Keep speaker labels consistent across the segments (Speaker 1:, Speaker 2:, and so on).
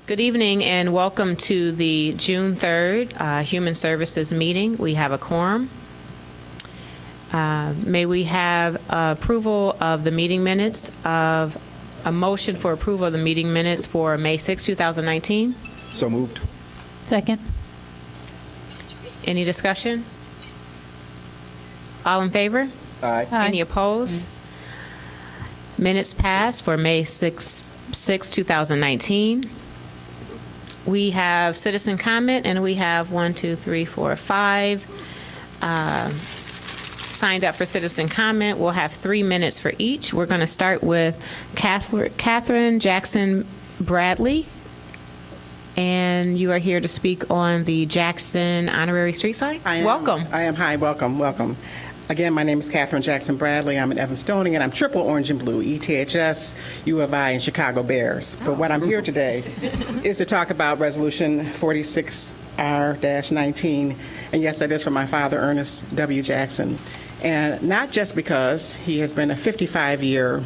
Speaker 1: Good evening and welcome to the June 3rd Human Services meeting. We have a quorum. May we have approval of the meeting minutes of a motion for approval of the meeting minutes for May 6, 2019?
Speaker 2: So moved.
Speaker 3: Second.
Speaker 1: Any discussion? All in favor?
Speaker 2: Aye.
Speaker 3: Aye.
Speaker 1: Any opposed? Minutes passed for May 6, 2019. We have citizen comment, and we have 5 signed up for citizen comment. We'll have 3 minutes for each. We're going to start with Catherine Jackson Bradley, and you are here to speak on the Jackson Honorary Street sign.
Speaker 4: I am.
Speaker 1: Welcome.
Speaker 4: I am. Hi, welcome. Again, my name is Catherine Jackson Bradley. I'm an Evanstonian. I'm triple orange and blue, ETHS, U of I, and Chicago Bears. But what I'm here today is to talk about Resolution 46R-19. And yes, that is for my father, Ernest W. Jackson. And not just because he has been a 55-year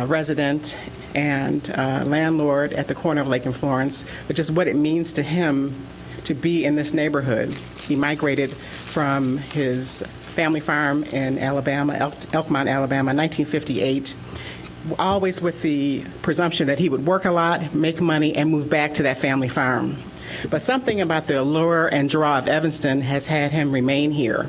Speaker 4: resident and landlord at the corner of Lake and Florence, but just what it means to him to be in this neighborhood. He migrated from his family farm in Alabama, Elkmont, Alabama, in 1958, always with the presumption that he would work a lot, make money, and move back to that family farm. But something about the allure and draw of Evanston has had him remain here.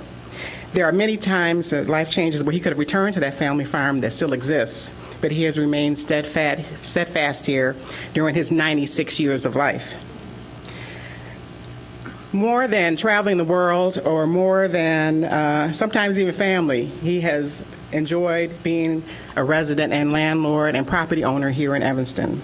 Speaker 4: There are many times that life changes where he could have returned to that family farm that still exists, but he has remained steadfast here during his 96 years of life. More than traveling the world or more than sometimes even family, he has enjoyed being a resident and landlord and property owner here in Evanston.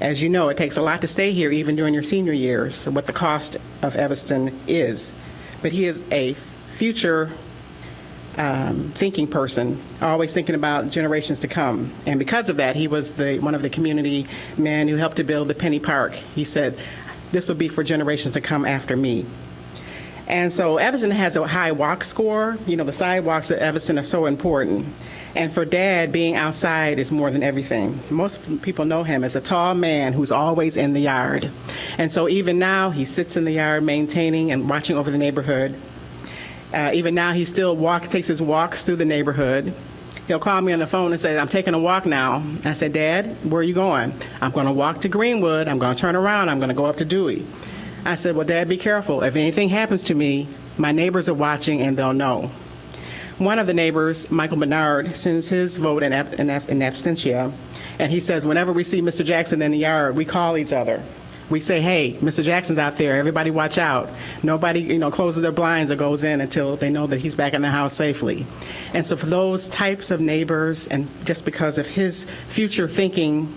Speaker 4: As you know, it takes a lot to stay here even during your senior years, what the cost of Evanston is. But he is a future thinking person, always thinking about generations to come. And because of that, he was one of the community men who helped to build the Penny Park. He said, this will be for generations to come after me. And so Evanston has a high walk score. You know, the sidewalks at Evanston are so important. And for Dad, being outside is more than everything. Most people know him as a tall man who's always in the yard. And so even now, he sits in the yard maintaining and watching over the neighborhood. Even now, he still takes his walks through the neighborhood. He'll call me on the phone and say, I'm taking a walk now. I said, Dad, where are you going? I'm going to walk to Greenwood. I'm going to turn around. I'm going to go up to Dewey. I said, well, Dad, be careful. If anything happens to me, my neighbors are watching and they'll know. One of the neighbors, Michael Bernard, sends his vote in absentia, and he says, whenever we see Mr. Jackson in the yard, we call each other. We say, hey, Mr. Jackson's out there. Everybody watch out. Nobody, closes their blinds or goes in until they know that he's back in the house safely. And so for those types of neighbors, and just because of his future thinking,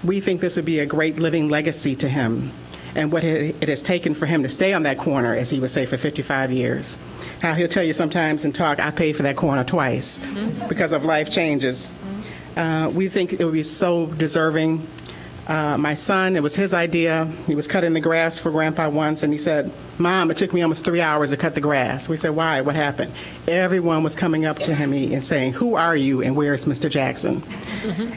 Speaker 4: we think this would be a great living legacy to him and what it has taken for him to stay on that corner, as he would say, for 55 years. How he'll tell you sometimes in talk, I paid for that corner twice because of life changes. We think it would be so deserving. My son, it was his idea. He was cutting the grass for Grandpa once, and he said, Mom, it took me almost 3 hours to cut the grass. We said, why? What happened? Everyone was coming up to him and saying, who are you and where is Mr. Jackson?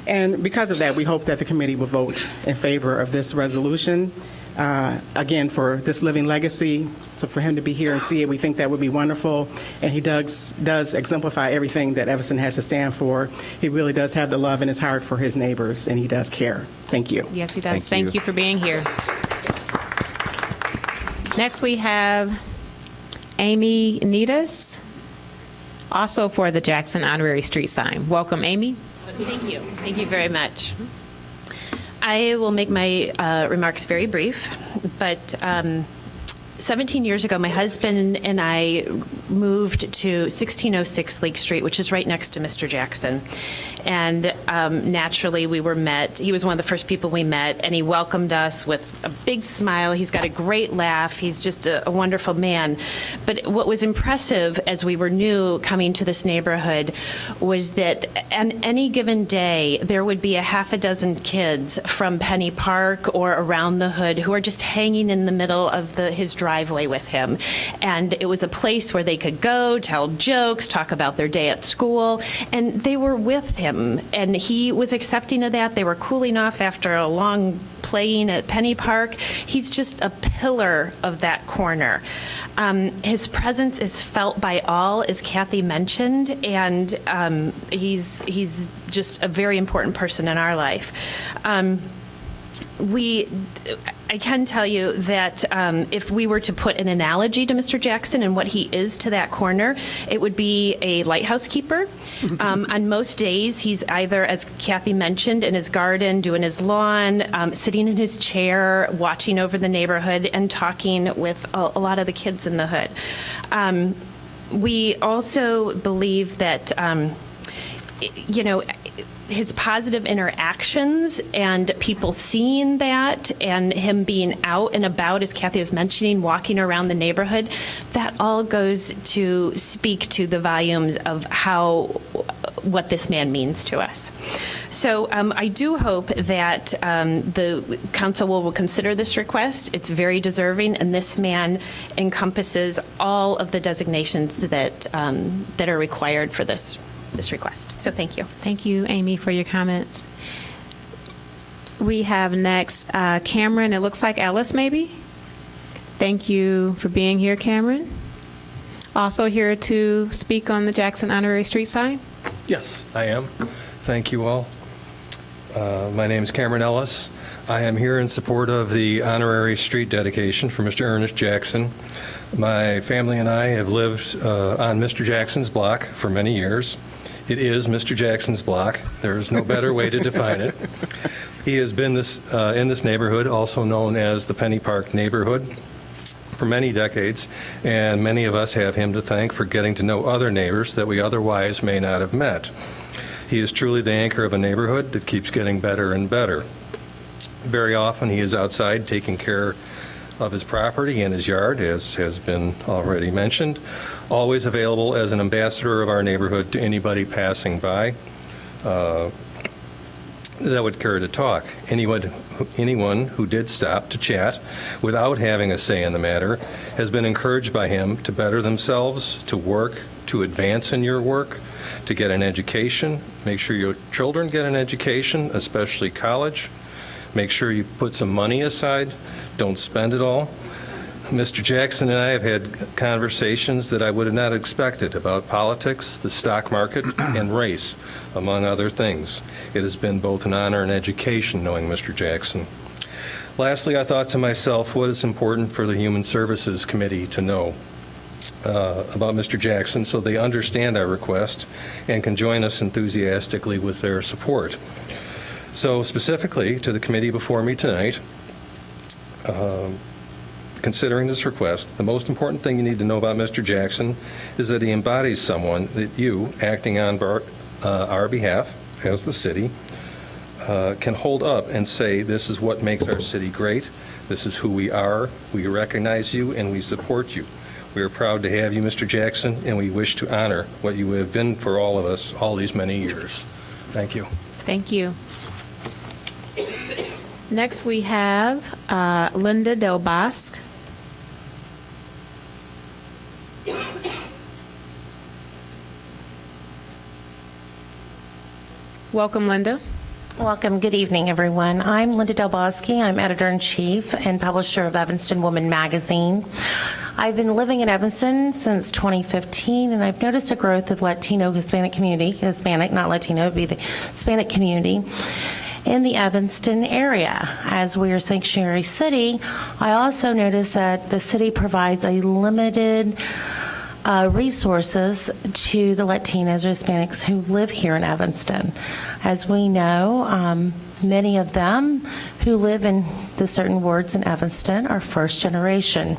Speaker 4: And because of that, we hope that the committee will vote in favor of this resolution. Again, for this living legacy, so for him to be here and see it, we think that would be wonderful. And he does exemplify everything that Evanston has to stand for. He really does have the love in his heart for his neighbors, and he does care. Thank you.
Speaker 1: Yes, he does.
Speaker 2: Thank you.
Speaker 1: Thank you for being here. Next, we have Amy Nitas, also for the Jackson Honorary Street sign. Welcome, Amy.
Speaker 5: Thank you. Thank you very much. I will make my remarks very brief, but 17 years ago, my husband and I moved to 1606 Lake Street, which is right next to Mr. Jackson. And naturally, we were met. He was one of the first people we met, and he welcomed us with a big smile. He's got a great laugh. He's just a wonderful man. But what was impressive as we were new coming to this neighborhood was that on any given day, there would be a half a dozen kids from Penny Park or around the hood who are just hanging in the middle of his driveway with him. And it was a place where they could go, tell jokes, talk about their day at school, and they were with him. And he was accepting of that. They were cooling off after a long playing at Penny Park. He's just a pillar of that corner. His presence is felt by all, as Kathy mentioned, and he's just a very important person in our life. I can tell you that if we were to put an analogy to Mr. Jackson and what he is to that corner, it would be a lighthouse keeper. On most days, he's either, as Kathy mentioned, in his garden, doing his lawn, sitting in his chair, watching over the neighborhood, and talking with a lot of the kids in the hood. We also believe that, his positive interactions and people seeing that and him being out and about, as Kathy was mentioning, walking around the neighborhood, that all goes to speak to the volumes of what this man means to us. So I do hope that the council will consider this request. It's very deserving, and this man encompasses all of the designations that are required for this request. So thank you.
Speaker 1: Thank you, Amy, for your comments. We have next Cameron. It looks like Ellis, maybe. Thank you for being here, Cameron. Also here to speak on the Jackson Honorary Street sign.
Speaker 2: Yes, I am. Thank you all. My name is Cameron Ellis. I am here in support of the honorary street dedication for Mr. Ernest Jackson. My family and I have lived on Mr. Jackson's block for many years. It is Mr. Jackson's block. There's no better way to define it. He has been in this neighborhood, also known as the Penny Park neighborhood, for many decades, and many of us have him to thank for getting to know other neighbors that we otherwise may not have met. He is truly the anchor of a neighborhood that keeps getting better and better. Very often he is outside taking care of his property and his yard, as has been already mentioned, always available as an ambassador of our neighborhood to anybody passing by that would care to talk. Anyone who did stop to chat without having a say in the matter has been encouraged by him to better themselves, to work, to advance in your work, to get an education. Make sure your children get an education, especially college. Make sure you put some money aside. Don't spend it all. Mr. Jackson and I have had conversations that I would have not expected about politics, the stock market, and race, among other things. It has been both an honor and education knowing Mr. Jackson. Lastly, I thought to myself, what is important for the Human Services Committee to know about Mr. Jackson so they understand our request and can join us enthusiastically with their support. So specifically to the committee before me tonight, considering this request, the most important thing you need to know about Mr. Jackson is that he embodies someone that you, acting on our behalf as the city, can hold up and say, this is what makes our city great, this is who we are, we recognize you, and we support you. We are proud to have you, Mr. Jackson, and we wish to honor what you have been for all of us all these many years. Thank you.
Speaker 1: Thank you. Next, we have Linda Del Bosque. Welcome, Linda.
Speaker 3: Welcome. Good evening, everyone. I'm Linda Del Bosque. I'm editor-in-chief and publisher of Evanston Woman magazine. I've been living in Evanston since 2015, and I've noticed a growth of Latino Hispanic community, Hispanic, not Latino, it'd be the Hispanic community in the Evanston area. As we are a sanctuary city, I also noticed that the city provides a limited resources to the Latinos or Hispanics who live here in Evanston. As we know, many of them who live in the certain wards in Evanston are first generation.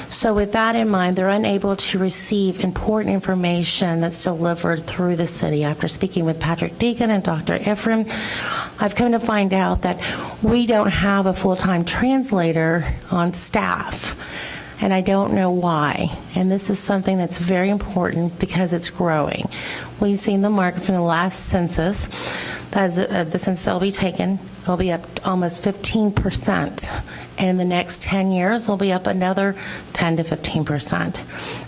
Speaker 3: So with that in mind, they're unable to receive important information that's delivered through the city. After speaking with Patrick Deacon and Dr. Ephraim, I've come to find out that we don't have a full-time translator on staff. And I don't know why. And this is something that's very important because it's growing. We've seen the market from the last census, that is the census that will be taken, it'll be up almost 15%. And in the next 10 years, it'll be up another 10 to 15%,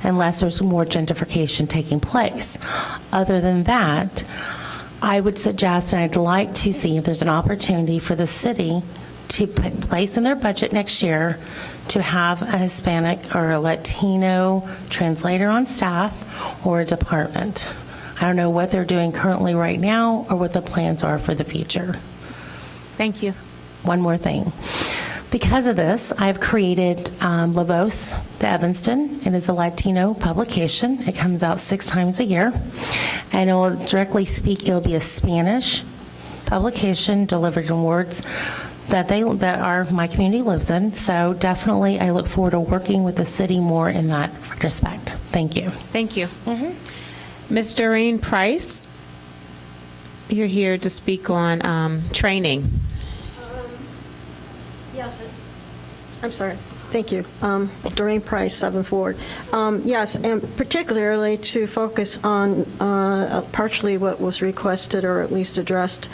Speaker 3: unless there's more gentrification taking place. Other than that, I would suggest, and I'd like to see if there's an opportunity for the city to place in their budget next year to have a Hispanic or a Latino translator on staff or a department. I don't know what they're doing currently right now or what the plans are for the future.
Speaker 1: Thank you.
Speaker 3: One more thing. Because of this, I've created La Voz de Evanston. It is a Latino publication. It comes out 6 times a year, and it will directly speak. It will be a Spanish publication delivered in words that my community lives in. So definitely, I look forward to working with the city more in that respect. Thank you.
Speaker 1: Thank you. Ms. Doreen Price, you're here to speak on training.
Speaker 6: Yes, I'm sorry. Thank you. Doreen Price, 7th Ward. Yes, and particularly to focus on partially what was requested or at least addressed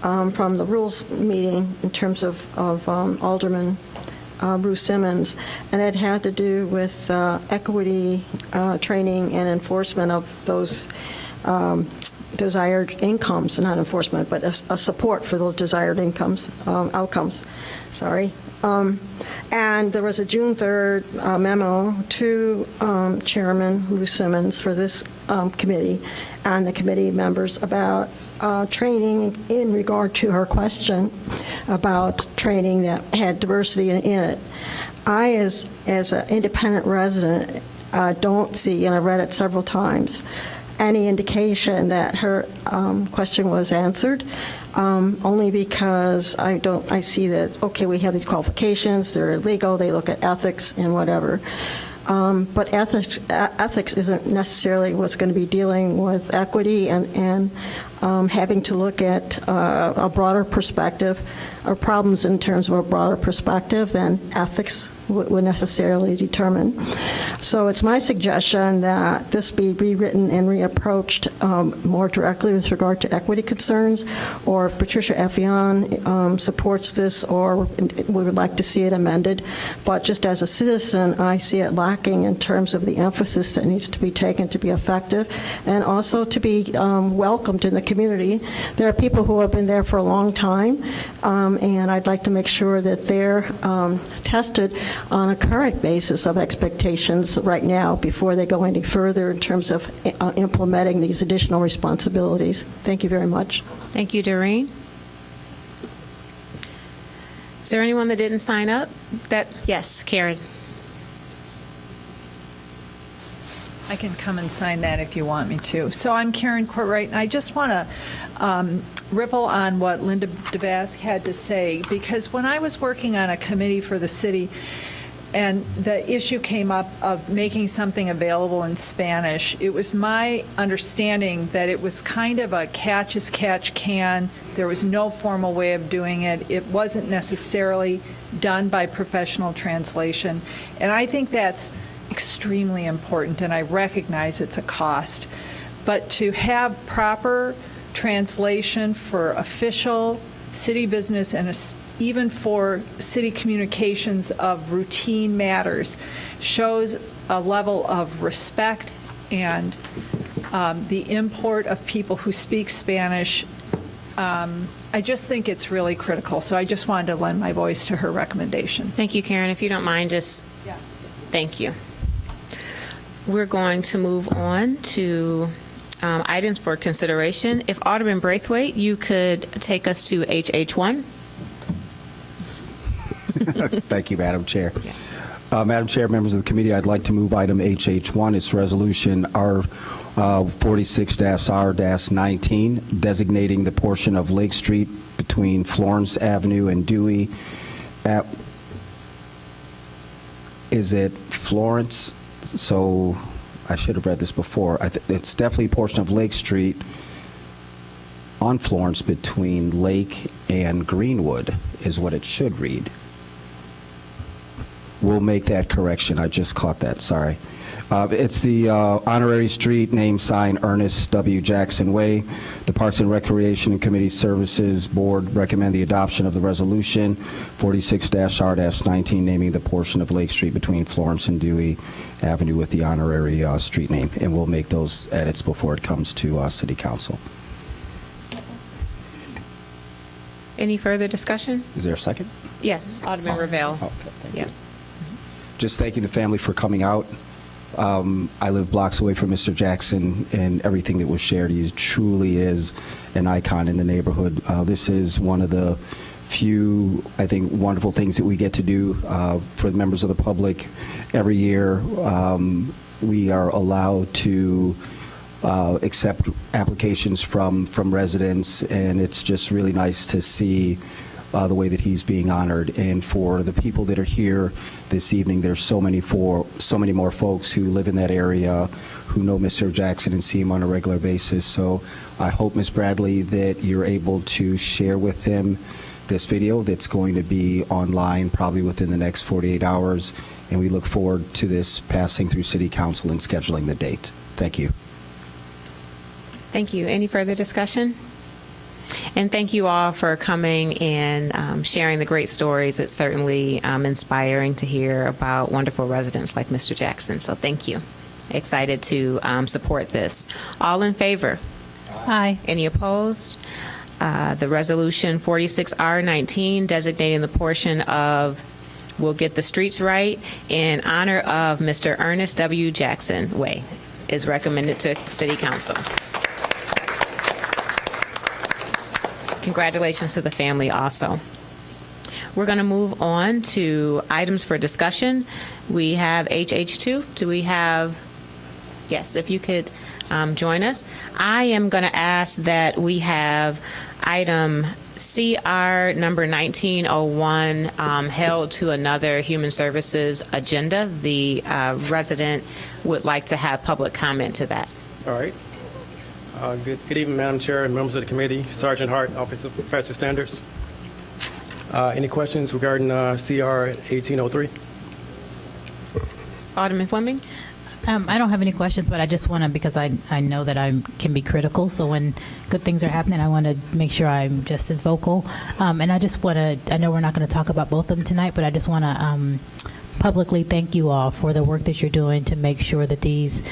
Speaker 6: from the rules meeting in terms of Alderman Bruce Simmons, and it had to do with equity training and enforcement of those desired incomes, not enforcement, but a support for those desired outcomes. Sorry. And there was a June 3rd memo to Chairman Bruce Simmons for this committee and the committee members about training in regard to her question about training that had diversity in it. I, as an independent resident, don't see, and I read it several times, any indication that her question was answered, only because I see that, okay, we have these qualifications, they're legal, they look at ethics and whatever. But ethics isn't necessarily what's going to be dealing with equity and having to look at a broader perspective or problems in terms of a broader perspective than ethics would necessarily determine. So it's my suggestion that this be rewritten and reapproached more directly with regard to equity concerns, or if Patricia Effion supports this or we would like to see it amended. But just as a citizen, I see it lacking in terms of the emphasis that needs to be taken to be effective and also to be welcomed in the community. There are people who have been there for a long time, and I'd like to make sure that they're tested on a current basis of expectations right now before they go any further in terms of implementing these additional responsibilities. Thank you very much.
Speaker 1: Thank you, Doreen. Is there anyone that didn't sign up? Yes, Karen.
Speaker 7: I can come and sign that if you want me to. So I'm Karen Courtwright, and I just want to ripple on what Linda DeVask had to say, because when I was working on a committee for the city and the issue came up of making something available in Spanish, it was my understanding that it was kind of a catch as catch can. There was no formal way of doing it. It wasn't necessarily done by professional translation. And I think that's extremely important, and I recognize it's a cost. But to have proper translation for official city business and even for city communications of routine matters shows a level of respect and the import of people who speak Spanish. I just think it's really critical. So I just wanted to lend my voice to her recommendation.
Speaker 1: Thank you, Karen. If you don't mind, just thank you. We're going to move on to items for consideration. If Alderman Braithwaite, you could take us to HH1.
Speaker 8: Thank you, Madam Chair. Madam Chair, members of the committee, I'd like to move item HH1. It's resolution R 46-R-19, designating the portion of Lake Street between Florence Avenue and Dewey. Is it Florence? So I should have read this before. It's definitely a portion of Lake Street on Florence between Lake and Greenwood is what it should read. We'll make that correction. I just caught that. Sorry. It's the honorary street name sign Ernest W. Jackson Way. The Parks and Recreation and Community Services Board recommend the adoption of the resolution 46-R-19 naming the portion of Lake Street between Florence and Dewey Avenue with the honorary street name. And we'll make those edits before it comes to City Council.
Speaker 1: Any further discussion?
Speaker 8: Is there a second?
Speaker 1: Yes, Alderman Ravel.
Speaker 8: Okay, thank you.
Speaker 1: Yeah.
Speaker 8: Just thanking the family for coming out. I live blocks away from Mr. Jackson, and everything that was shared, he truly is an icon in the neighborhood. This is one of the few, I think, wonderful things that we get to do for the members of the public. Every year, we are allowed to accept applications from residents, and it's just really nice to see the way that he's being honored. And for the people that are here this evening, there's so many more folks who live in that area who know Mr. Jackson and see him on a regular basis. So I hope, Ms. Bradley, that you're able to share with him this video that's going to be online probably within the next 48 hours. And we look forward to this passing through City Council and scheduling the date. Thank you.
Speaker 1: Thank you. Any further discussion? And thank you all for coming and sharing the great stories. It's certainly inspiring to hear about wonderful residents like Mr. Jackson. So thank you. Excited to support this. All in favor?
Speaker 9: Aye.
Speaker 1: Any opposed? The resolution 46R19 designating the portion of We'll Get the Streets Right in honor of Mr. Ernest W. Jackson Way is recommended to City Council. Congratulations to the family also. We're going to move on to items for discussion. We have HH2. Do we have? Yes, if you could join us. I am going to ask that we have item CR number 1901 held to another Human Services agenda. The resident would like to have public comment to that.
Speaker 10: All right. Good evening, Madam Chair and members of the committee. Sergeant Hart, Office of Professional Standards. Any questions regarding CR 1803?
Speaker 1: Alderman Fleming?
Speaker 9: I don't have any questions, but I just want to, because I know that I can be critical, so when good things are happening, I want to make sure I'm just as vocal. And I just want to, I know we're not going to talk about both of them tonight, but I just want to publicly thank you all for the work that you're doing to make sure that these,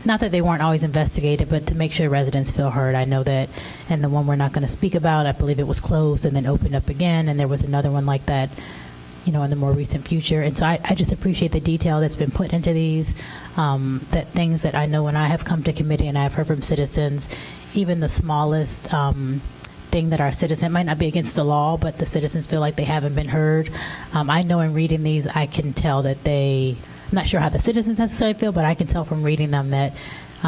Speaker 9: not that they weren't always investigated, but to make sure residents feel heard. I know that, and the one we're not going to speak about, I believe it was closed and then opened up again, and there was another one like that, you know, in the more recent future. And so I just appreciate the detail that's been put into these, that things that I know when I have come to committee and I've heard from citizens, even the smallest thing that our citizen might not be against the law, but the citizens feel like they haven't been heard. I know in reading these, I can tell that I'm not sure how the citizens necessarily feel, but I can tell from reading them that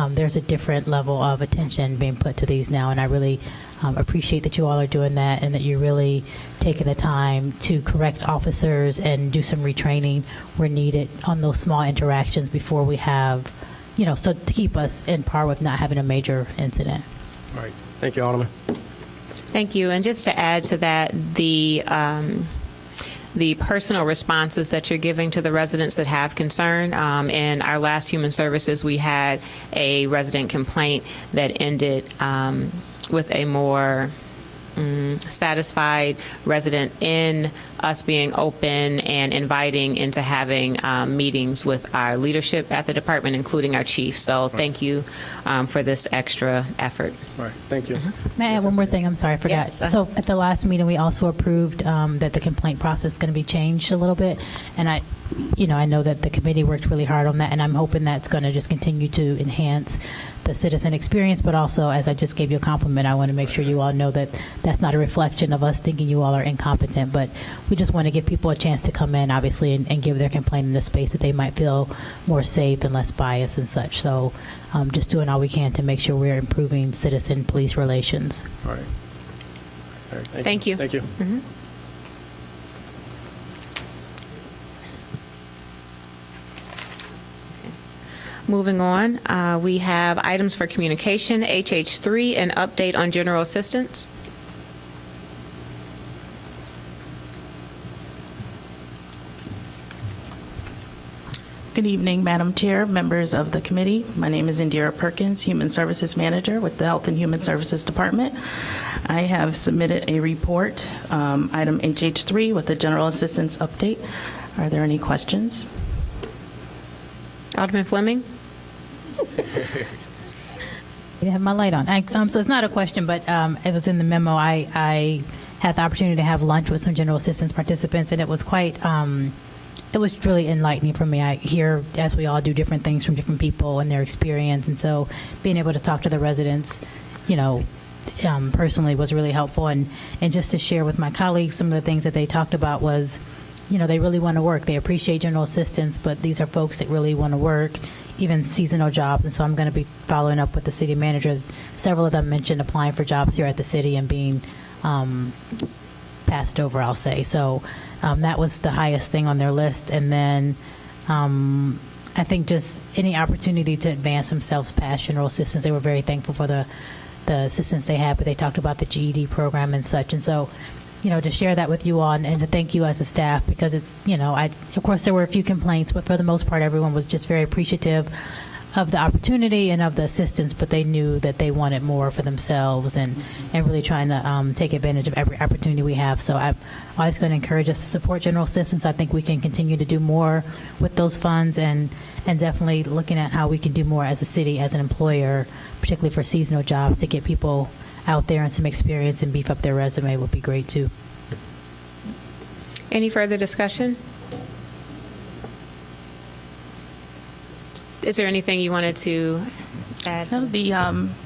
Speaker 9: there's a different level of attention being put to these now, and I really appreciate that you all are doing that and that you're really taking the time to correct officers and do some retraining where needed on those small interactions before we have, you know, so to keep us in par with not having a major incident.
Speaker 10: All right. Thank you, Alderman.
Speaker 1: Thank you. And just to add to that, the personal responses that you're giving to the residents that have concern. In our last Human Services, we had a resident complaint that ended with a more satisfied resident in us being open and inviting into having meetings with our leadership at the department, including our chief. So thank you for this extra effort.
Speaker 10: All right. Thank you.
Speaker 9: May I add one more thing? I'm sorry, I forgot.
Speaker 1: Yes.
Speaker 9: So at the last meeting, we also approved that the complaint process is going to be changed a little bit. And I know that the committee worked really hard on that, and I'm hoping that's going to just continue to enhance the citizen experience. But also, as I just gave you a compliment, I want to make sure you all know that that's not a reflection of us thinking you all are incompetent, but we just want to give people a chance to come in, obviously, and give their complaint in a space that they might feel more safe and less biased and such. So just doing all we can to make sure we're improving citizen-police relations.
Speaker 10: All right. All right.
Speaker 1: Thank you.
Speaker 10: Thank you.
Speaker 1: Mm-hmm. Moving on, we have items for communication, HH3, an update on general assistance.
Speaker 11: Good evening, Madam Chair, members of the committee. My name is Indira Perkins, Human Services Manager with the Health and Human Services Department. I have submitted a report, item HH3, with the general assistance update. Are there any questions?
Speaker 1: Alderman Fleming?
Speaker 9: I have my light on. So it's not a question, but it was in the memo. I had the opportunity to have lunch with some general assistance participants, and it was quite. It was really enlightening for me. I hear, as we all do, different things from different people and their experience, and so being able to talk to the residents, personally was really helpful. And just to share with my colleagues, some of the things that they talked about was, they really want to work. They appreciate general assistance, but these are folks that really want to work, even seasonal jobs. And so I'm going to be following up with the city managers. Several of them mentioned applying for jobs here at the city and being passed over, I'll say. So that was the highest thing on their list. And then I think just any opportunity to advance themselves past general assistance. They were very thankful for the assistance they had, but they talked about the GED program and such. And so, to share that with you all and to thank you as a staff, because of course there were a few complaints, but for the most part, everyone was just very appreciative of the opportunity and of the assistance, but they knew that they wanted more for themselves and really trying to take advantage of every opportunity we have. So I'm always going to encourage us to support general assistance. I think we can continue to do more with those funds and definitely looking at how we can do more as a city, as an employer, particularly for seasonal jobs, to get people out there and some experience and beef up their resume would be great too.
Speaker 1: Any further discussion? Is there anything you wanted to add?
Speaker 11: The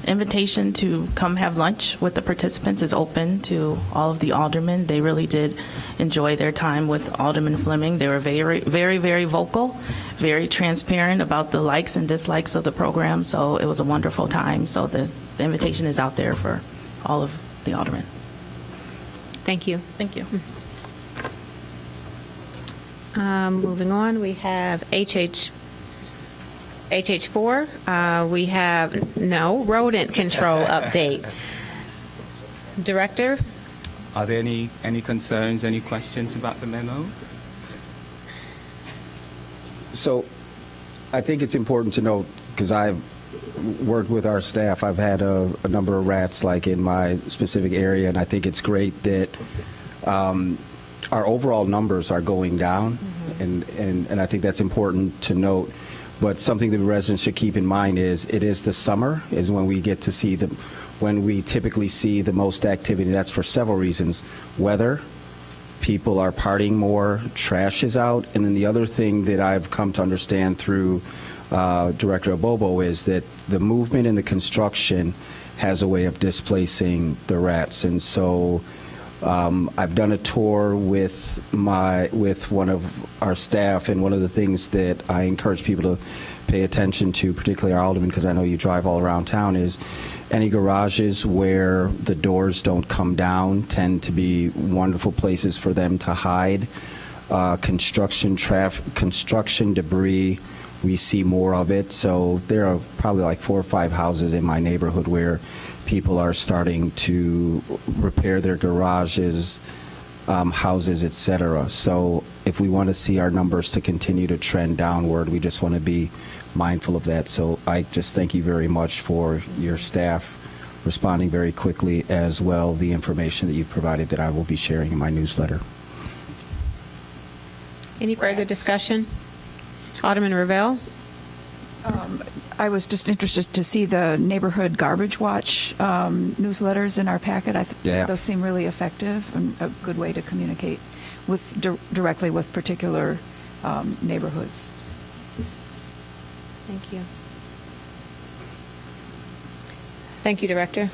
Speaker 11: invitation to come have lunch with the participants is open to all of the aldermen. They really did enjoy their time with Alderman Fleming. They were very, very, very vocal, very transparent about the likes and dislikes of the program. So it was a wonderful time. So the invitation is out there for all of the aldermen.
Speaker 1: Thank you.
Speaker 11: Thank you.
Speaker 1: Moving on, we have HH4. We have rodent control update. Director?
Speaker 12: Are there any concerns, any questions about the memo?
Speaker 8: So I think it's important to note, because I've worked with our staff, I've had a number of rats like in my specific area, and I think it's great that our overall numbers are going down, and I think that's important to note. But something the residents should keep in mind is it is the summer is when we get to see when we typically see the most activity. That's for several reasons. Weather, people are partying more, trash is out, and then the other thing that I've come to understand through Director Abobo is that the movement in the construction has a way of displacing the rats. And so I've done a tour with one of our staff, and one of the things that I encourage people to pay attention to, particularly our aldermen, because I know you drive all around town, is any garages where the doors don't come down tend to be wonderful places for them to hide. Construction debris, we see more of it. So there are probably like 4 or 5 houses in my neighborhood where people are starting to repair their garages, houses, etc. So if we want to see our numbers to continue to trend downward, we just want to be mindful of that. So I just thank you very much for your staff responding very quickly, as well the information that you've provided that I will be sharing in my newsletter.
Speaker 1: Any further discussion? Alderman Ravel?
Speaker 13: I was just interested to see the neighborhood garbage watch newsletters in our packet. Those seem really effective and a good way to communicate directly with particular neighborhoods.
Speaker 1: Thank you. Thank you, Director.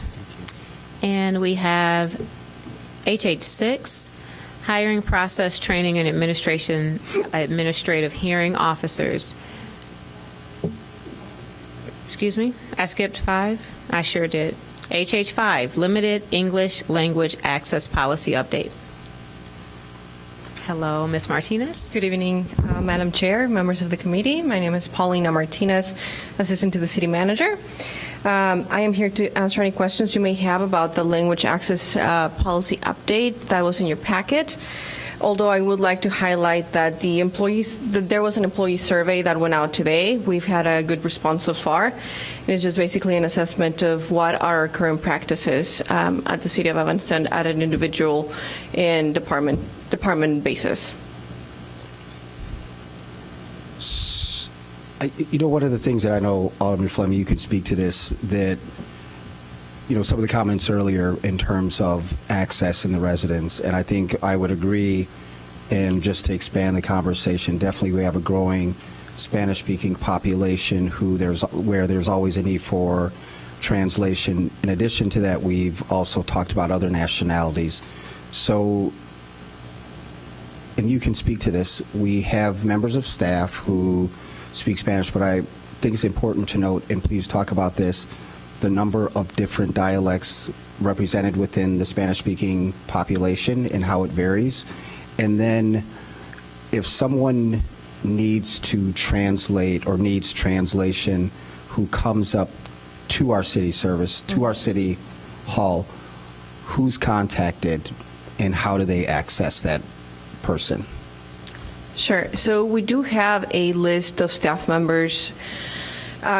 Speaker 1: And we have HH6, hiring process, training, and administrative hearing officers. Excuse me, I skipped 5? I sure did. HH5, limited English language access policy update. Hello, Ms. Martinez.
Speaker 14: Good evening, Madam Chair, members of the committee. My name is Paulina Martinez, Assistant to the City Manager. I am here to answer any questions you may have about the language access policy update that was in your packet. Although I would like to highlight that there was an employee survey that went out today. We've had a good response so far. And it's just basically an assessment of what are our current practices at the City of Evanston at an individual and department basis.
Speaker 8: One of the things that I know, Alderman Fleming, you could speak to this, that some of the comments earlier in terms of access in the residents, and I think I would agree. And just to expand the conversation, definitely we have a growing Spanish-speaking population where there's always a need for translation. In addition to that, we've also talked about other nationalities. So, and you can speak to this, we have members of staff who speak Spanish, but I think it's important to note, and please talk about this, the number of different dialects represented within the Spanish-speaking population and how it varies. And then if someone needs to translate or needs translation who comes up to our city service, to our city hall, who's contacted and how do they access that person?
Speaker 14: Sure. So we do have a list of staff members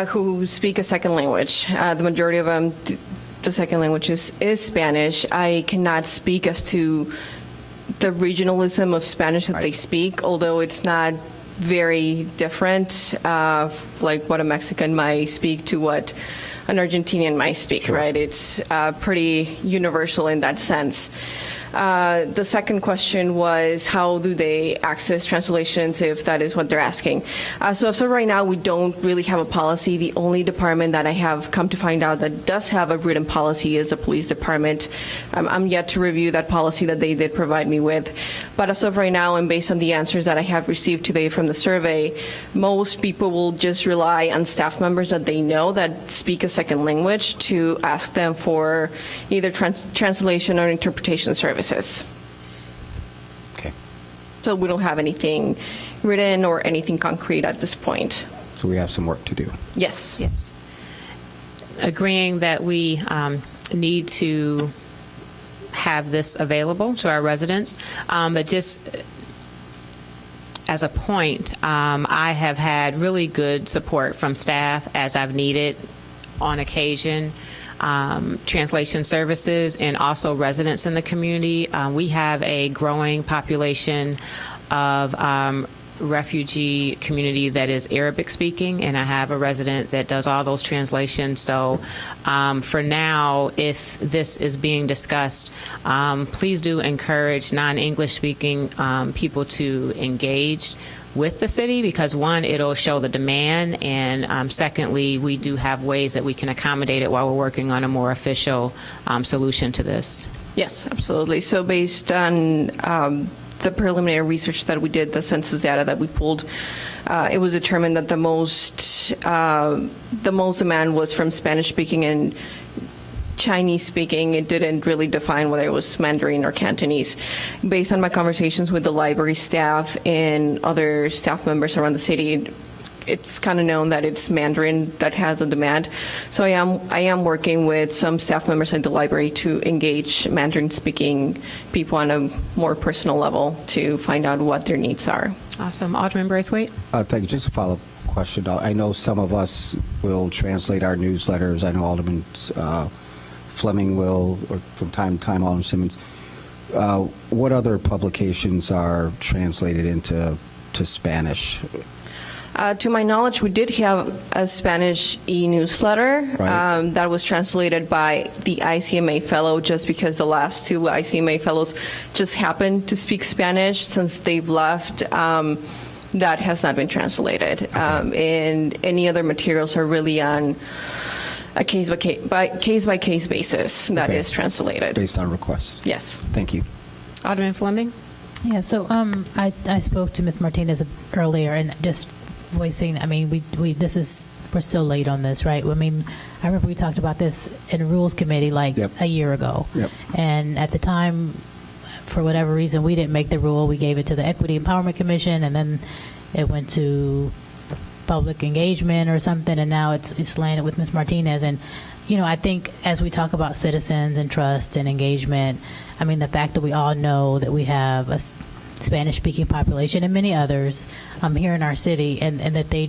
Speaker 14: who speak a second language. The majority of them, the second language is Spanish. I cannot speak as to the regionalism of Spanish that they speak, although it's not very different, like what a Mexican might speak to what an Argentinian might speak, right? It's pretty universal in that sense. The second question was, how do they access translations, if that is what they're asking? So right now, we don't really have a policy. The only department that I have come to find out that does have a written policy is the police department. I'm yet to review that policy that they did provide me with. But as of right now, and based on the answers that I have received today from the survey, most people will just rely on staff members that they know that speak a second language to ask them for either translation or interpretation services.
Speaker 8: Okay.
Speaker 14: So we don't have anything written or anything concrete at this point.
Speaker 8: So we have some work to do.
Speaker 14: Yes.
Speaker 1: Yes. Agreeing that we need to have this available to our residents, but just as a point, I have had really good support from staff as I've needed on occasion. Translation services and also residents in the community. We have a growing population of refugee community that is Arabic speaking, and I have a resident that does all those translations. So for now, if this is being discussed, please do encourage non-English speaking people to engage with the city, because one, it'll show the demand, and secondly, we do have ways that we can accommodate it while we're working on a more official solution to this.
Speaker 14: Yes, absolutely. So based on the preliminary research that we did, the census data that we pulled, it was determined that the most demand was from Spanish-speaking and Chinese-speaking. It didn't really define whether it was Mandarin or Cantonese. Based on my conversations with the library staff and other staff members around the city, it's kind of known that it's Mandarin that has the demand. So I am working with some staff members at the library to engage Mandarin-speaking people on a more personal level to find out what their needs are.
Speaker 1: Awesome. Alderman Braithwaite?
Speaker 8: Thank you. Just a follow-up question. I know some of us will translate our newsletters. I know Alderman Fleming will, or from time to time, Alderman Simmons. What other publications are translated into Spanish?
Speaker 14: To my knowledge, we did have a Spanish e-newsletter that was translated by the ICMA fellow, just because the last two ICMA fellows just happened to speak Spanish. Since they've left, that has not been translated. And any other materials are really on a case-by-case basis that is translated.
Speaker 8: Based on request.
Speaker 14: Yes.
Speaker 8: Thank you.
Speaker 1: Alderman Fleming?
Speaker 9: Yeah, so I spoke to Ms. Martinez earlier, and just voicing, I mean, we're so late on this, right? I mean, I remember we talked about this in the Rules Committee a year ago.
Speaker 8: Yep.
Speaker 9: And at the time, for whatever reason, we didn't make the rule. We gave it to the Equity Empowerment Commission, and then it went to public engagement or something, and now it's landed with Ms. Martinez. And, you know, I think as we talk about citizens and trust and engagement, I mean, the fact that we all know that we have a Spanish-speaking population and many others here in our city, and that they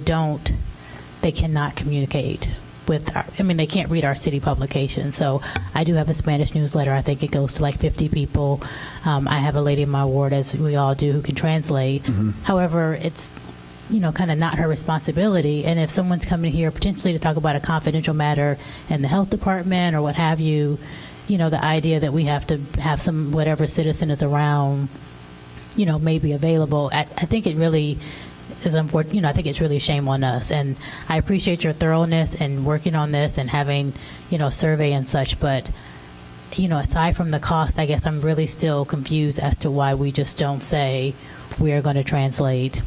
Speaker 9: cannot communicate with they can't read our city publication. So I do have a Spanish newsletter. I think it goes to like 50 people. I have a lady in my ward, as we all do, who can translate.
Speaker 8: Mm-hmm.
Speaker 9: However, it's kind of not her responsibility. And if someone's coming here potentially to talk about a confidential matter in the health department or what have you, the idea that we have to have some whatever citizen is around, maybe available, I think it really is unfortunate. I think it's really a shame on us. And I appreciate your thoroughness and working on this and having, survey and such. But, aside from the cost, I guess I'm really still confused as to why we just don't say we are going to translate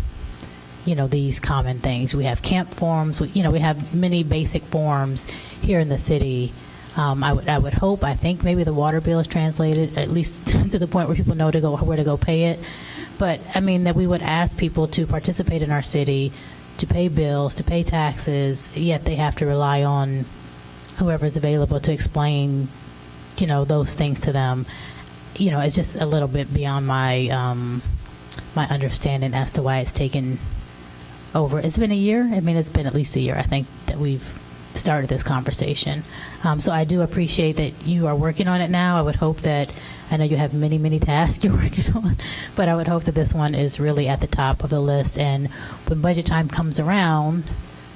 Speaker 9: these common things. We have camp forms. We have many basic forms here in the city. I would hope. I think maybe the water bill is translated at least to the point where people know where to go pay it. But I mean that we would ask people to participate in our city, to pay bills, to pay taxes. Yet they have to rely on whoever's available to explain, those things to them. It's just a little bit beyond my my understanding as to why it's taken over. It's been a year. I mean, it's been at least a year, I think, that we've started this conversation. So I do appreciate that you are working on it now. I would hope that, I know you have many, many tasks you're working on, but I would hope that this one is really at the top of the list. And when budget time comes around,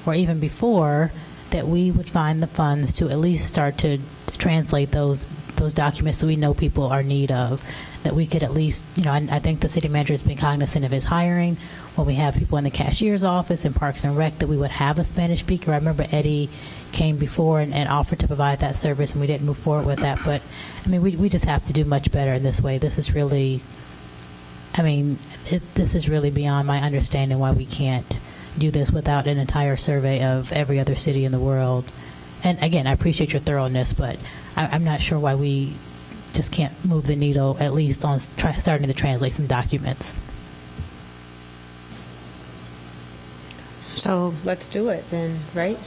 Speaker 9: or even before, that we would find the funds to at least start to translate those documents that we know people are in need of, that we could at least, I think the city manager has been cognizant of his hiring. When we have people in the cashier's office and Parks and Rec, that we would have a Spanish speaker. I remember Eddie came before and offered to provide that service, and we didn't move forward with that. But, I mean, we just have to do much better in this way. This is really, this is really beyond my understanding why we can't do this without an entire survey of every other city in the world. And again, I appreciate your thoroughness, but I'm not sure why we just can't move the needle, at least on starting to translate some documents.
Speaker 1: So let's do it then, right?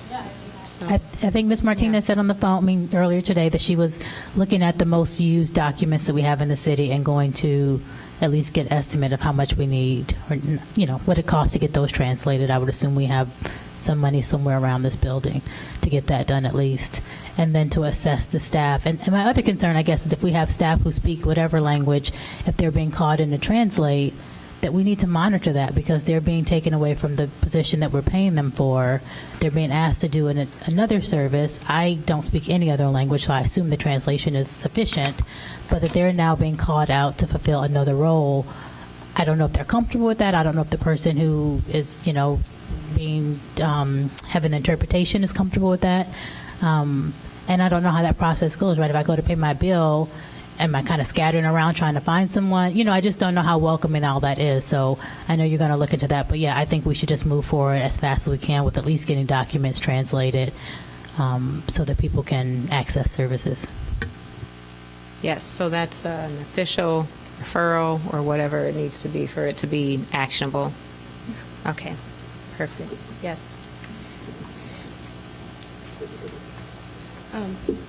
Speaker 1: So.
Speaker 9: I think Ms. Martinez said on the phone, earlier today, that she was looking at the most used documents that we have in the city and going to at least get an estimate of how much we need, or what it costs to get those translated. I would assume we have some money somewhere around this building to get that done at least, and then to assess the staff. And my other concern, I guess, is if we have staff who speak whatever language, if they're being called in to translate, that we need to monitor that, because they're being taken away from the position that we're paying them for. They're being asked to do another service. I don't speak any other language, so I assume the translation is sufficient, but that they're now being called out to fulfill another role. I don't know if they're comfortable with that. I don't know if the person who is, being having the interpretation is comfortable with that. And I don't know how that process goes, right? If I go to pay my bill, am I kind of scattering around trying to find someone? I just don't know how welcoming all that is. So I know you're going to look into that. But yeah, I think we should just move forward as fast as we can with at least getting documents translated so that people can access services.
Speaker 1: Yes, so that's an official referral or whatever it needs to be for it to be actionable. Okay, perfect. Yes.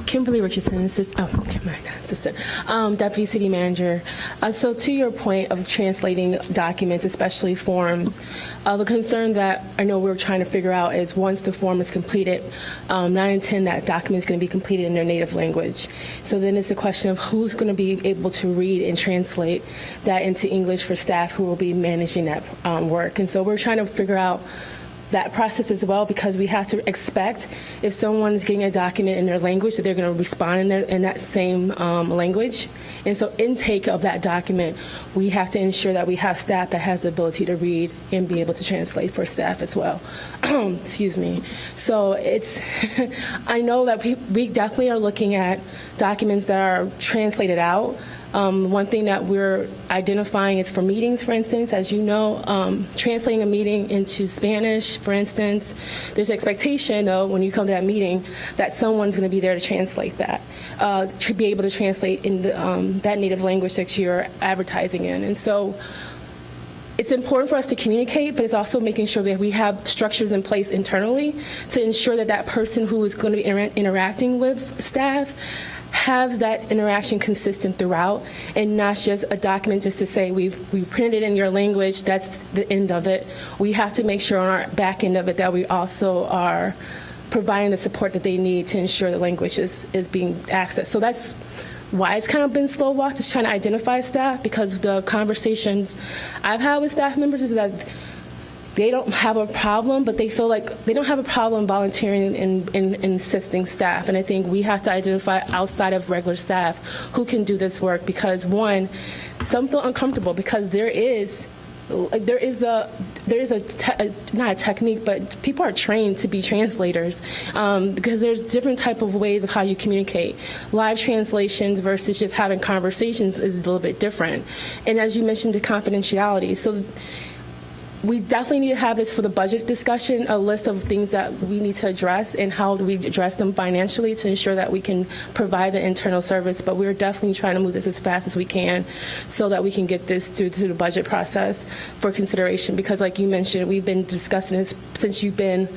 Speaker 15: Kimberly Richardson, assistant, Deputy City Manager. So to your point of translating documents, especially forms, the concern that I know we're trying to figure out is once the form is completed, 9 and 10, that document is going to be completed in their native language. So then it's a question of who's going to be able to read and translate that into English for staff who will be managing that work. And so we're trying to figure out that process as well, because we have to expect if someone's getting a document in their language that they're going to respond in that same language. And so intake of that document, we have to ensure that we have staff that has the ability to read and be able to translate for staff as well. Excuse me. So it's, I know that we definitely are looking at documents that are translated out. One thing that we're identifying is for meetings, for instance, as you know, translating a meeting into Spanish, for instance, there's an expectation, though, when you come to that meeting, that someone's going to be there to translate that, to be able to translate in that native language that you're advertising in. And so it's important for us to communicate, but it's also making sure that we have structures in place internally to ensure that that person who is going to be interacting with staff have that interaction consistent throughout, and not just a document just to say we printed it in your language, that's the end of it. We have to make sure on our back end of it that we also are providing the support that they need to ensure the language is being accessed. So that's why it's kind of been slow walked, is trying to identify staff, because the conversations I've had with staff members is that they don't have a problem, but they feel like they don't have a problem volunteering and assisting staff. And I think we have to identify outside of regular staff who can do this work, because one, some feel uncomfortable because there is not a technique, but people are trained to be translators, because there's different type of ways of how you communicate. Live translations versus just having conversations is a little bit different. And as you mentioned, the confidentiality. So we definitely need to have this for the budget discussion, a list of things that we need to address and how do we address them financially to ensure that we can provide the internal service. But we're definitely trying to move this as fast as we can so that we can get this through to the budget process for consideration. Because like you mentioned, we've been discussing this since you've been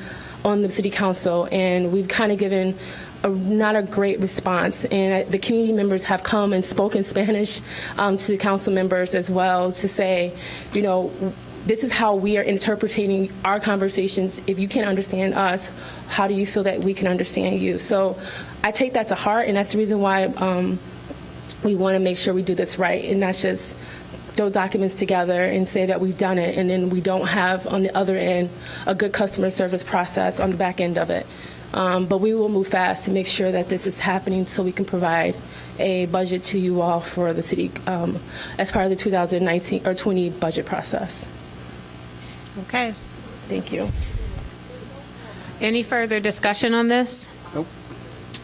Speaker 15: on the city council, and we've kind of given not a great response. And the community members have come and spoken Spanish to the council members as well to say, you know, this is how we are interpreting our conversations. If you can't understand us, how do you feel that we can understand you? So I take that to heart, and that's the reason why we want to make sure we do this right and not just throw documents together and say that we've done it, and then we don't have on the other end a good customer service process on the back end of it. But we will move fast to make sure that this is happening so we can provide a budget to you all for the city as part of the 2019 or 20 budget process.
Speaker 1: Okay.
Speaker 15: Thank you.
Speaker 1: Any further discussion on this?
Speaker 8: Nope.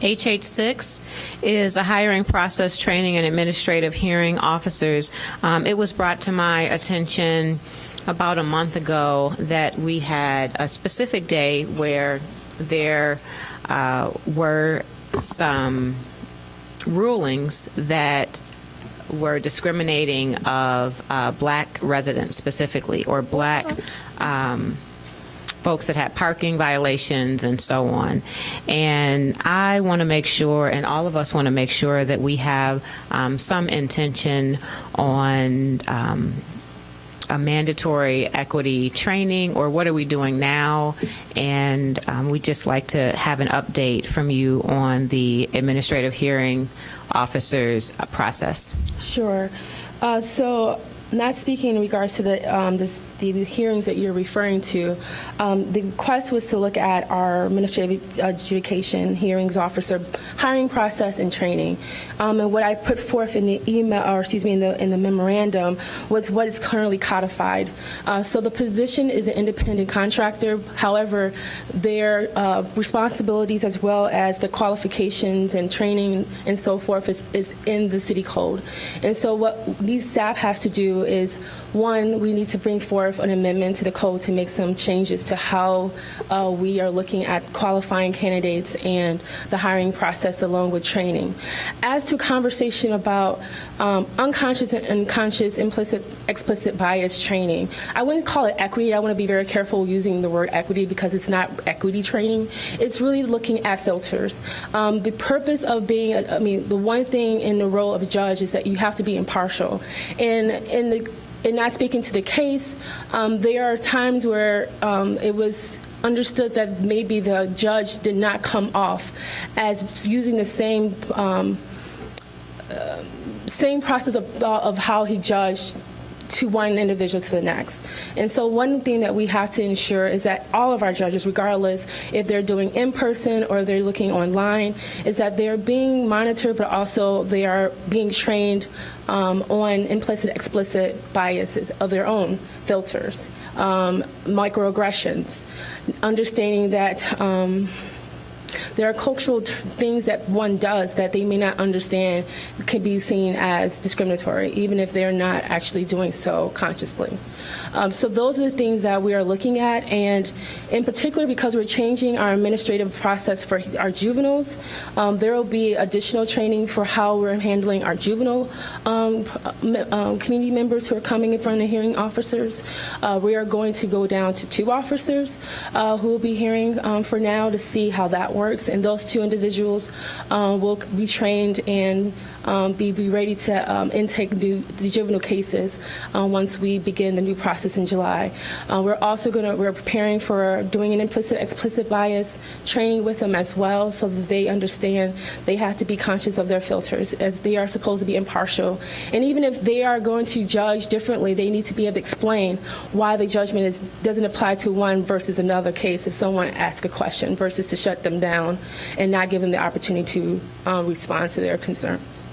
Speaker 1: HH6 is the hiring process, training, and administrative hearing officers. It was brought to my attention about a month ago that we had a specific day where there were some rulings that were discriminating of black residents specifically, or black folks that had parking violations and so on. And I want to make sure, and all of us want to make sure, that we have some intention on a mandatory equity training, or what are we doing now? And we'd just like to have an update from you on the administrative hearing officers process.
Speaker 15: Sure. So not speaking in regards to the hearings that you're referring to, the request was to look at our administrative adjudication hearings officer hiring process and training. And what I put forth in the email, or excuse me, in the memorandum, was what is currently codified. So the position is an independent contractor. However, their responsibilities as well as the qualifications and training and so forth is in the city code. And so what these staff has to do is, one, we need to bring forth an amendment to the code to make some changes to how we are looking at qualifying candidates and the hiring process along with training. As to conversation about unconscious and unconscious, implicit, explicit bias training, I wouldn't call it equity. I want to be very careful using the word equity because it's not equity training. It's really looking at filters. The purpose of being, the one thing in the role of a judge is that you have to be impartial. And not speaking to the case, there are times where it was understood that maybe the judge did not come off as using the same process of how he judged to one individual to the next. And so one thing that we have to ensure is that all of our judges, regardless if they're doing in person or they're looking online, is that they're being monitored, but also they are being trained on implicit, explicit biases of their own filters, microaggressions, understanding that there are cultural things that one does that they may not understand can be seen as discriminatory, even if they're not actually doing so consciously. So those are the things that we are looking at, and in particular, because we're changing our administrative process for our juveniles, there will be additional training for how we're handling our juvenile community members who are coming in front of hearing officers. We are going to go down to 2 officers who will be hearing for now to see how that works, and those 2 individuals will be trained and be ready to intake the juvenile cases once we begin the new process in July. We're preparing for doing an explicit bias training with them as well, so that they understand they have to be conscious of their filters, as they are supposed to be impartial. And even if they are going to judge differently, they need to be able to explain why the judgment doesn't apply to one versus another case if someone asks a question, versus to shut them down and not give them the opportunity to respond to their concerns.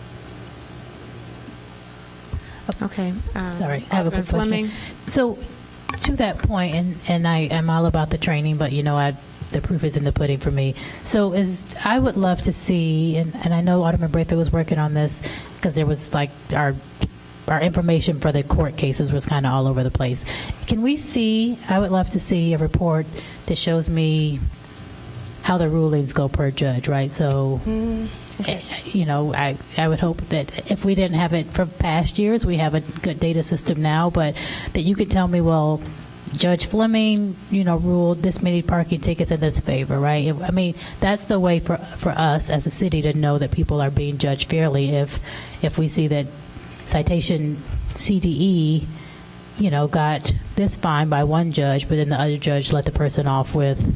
Speaker 1: Okay.
Speaker 9: Sorry, I have a quick
Speaker 1: Fleming.
Speaker 9: question. So, to that point, and I am all about the training, but the proof is in the pudding for me. So, I would love to see, and I know Alderman Braithwaite was working on this because there was like our information for the court cases was kind of all over the place. Can we see? I would love to see a report that shows me how the rulings go per judge, right? So. Okay. I would hope that if we didn't have it from past years, we have a good data system now, but that you could tell me, well, Judge Fleming, ruled this many parking tickets in this favor, right? I mean, that's the way for us as a city to know that people are being judged fairly. If we see that citation CDE, got this fine by one judge, but then the other judge let the person off with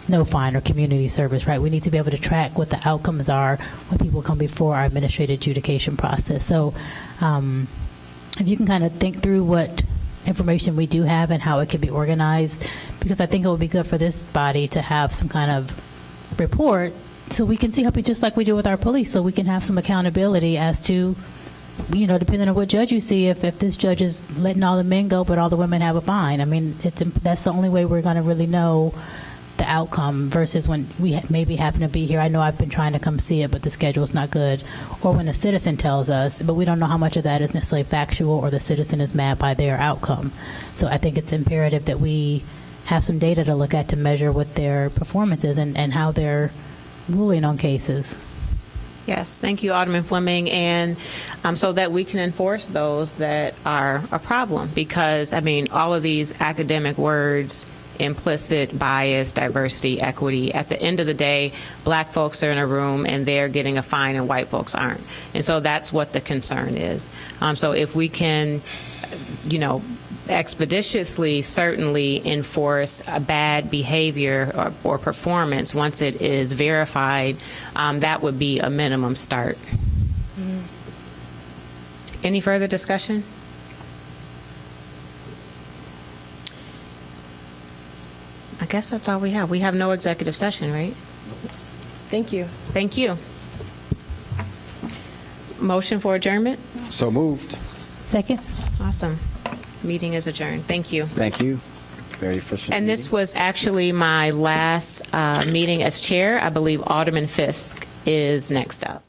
Speaker 9: no fine or community service, right? We need to be able to track what the outcomes are when people come before our administrative adjudication process. So if you can kind of think through what information we do have and how it can be organized, because I think it would be good for this body to have some kind of report so we can see how, just like we do with our police, so we can have some accountability as to, depending on what judge you see, if this judge is letting all the men go but all the women have a fine. I mean, that's the only way we're going to really know the outcome versus when we maybe happen to be here. I know I've been trying to come see it, but the schedule's not good. Or when a citizen tells us, but we don't know how much of that is necessarily factual or the citizen is mad by their outcome. So I think it's imperative that we have some data to look at to measure what their performance is and how they're ruling on cases.
Speaker 1: Yes, thank you, Alderman Fleming, and so that we can enforce those that are a problem, because, all of these academic words, implicit bias, diversity, equity. At the end of the day, black folks are in a room and they're getting a fine and white folks aren't. And so that's what the concern is. So if we can, expeditiously certainly enforce a bad behavior or performance once it is verified, that would be a minimum start. Mm-hmm. Any further discussion? I guess that's all we have. We have no executive session, right?
Speaker 15: Thank you.
Speaker 1: Thank you. Motion for adjournment?
Speaker 8: So moved.
Speaker 9: Second.
Speaker 1: Awesome. Meeting is adjourned. Thank you.
Speaker 8: Thank you. Very efficient.
Speaker 1: And this was actually my last meeting as chair. I believe Alderman Fisk is next up.